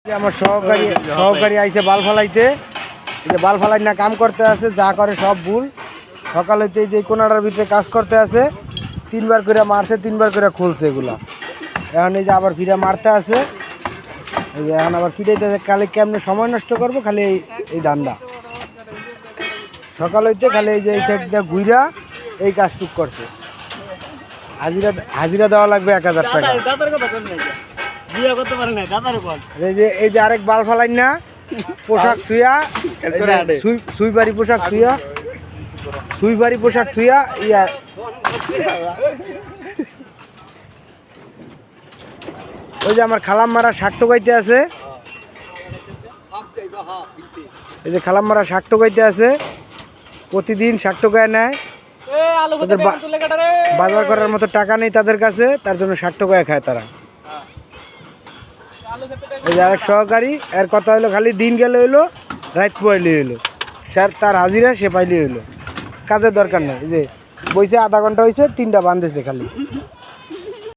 আমার সহকারী আইছে বাল ফালাইতে, বাল ফালাই না কাম করতে আছে, যা করে সব ভুল। সকাল হইতে যে কোনাটার ভিতরে কাজ করতে আছে, 3 বার করে মারছে, 3 বার করে খুলছে এগুলা। এখন এই যে আবার ফিরে মারতে আছে, এই যে এখন আবার ফিরাইতে আছে। খালি কেমনে সময় নষ্ট করবো, খালি এই ধান্দা। সকাল হইতে খালি এই যে এই সাইড দিয়ে ঘুরা এই কাজটুক করছে। হাজিরা দেওয়া লাগবে 1000 টাকা। এই যে আরেক বাল ফালাই না, পোশাক থুয়া সুইবারি পোশাক থুয়া ইয়া ওই যে আমার খালাম মারা শাক টোকাইতে আছে। এই যে খালাম মারা শাক টোকাইতে আছে, প্রতিদিন শাক টোকায় নেয়। তাদের বাজার করার মতো টাকা নেই তাদের কাছে, তার জন্য শাক টোকায় খায় তারা। এই যে আরেক সহকারী, এর কথা হইলো খালি দিন গেলে হইলো, রাত পাইলে হইলো, স্যার তার হাজিরা সে পাইলে হইলো, কাজের দরকার নেই। এই যে বইছে আধা ঘন্টা হয়েছে, 3টা বান্ধেছে খালি।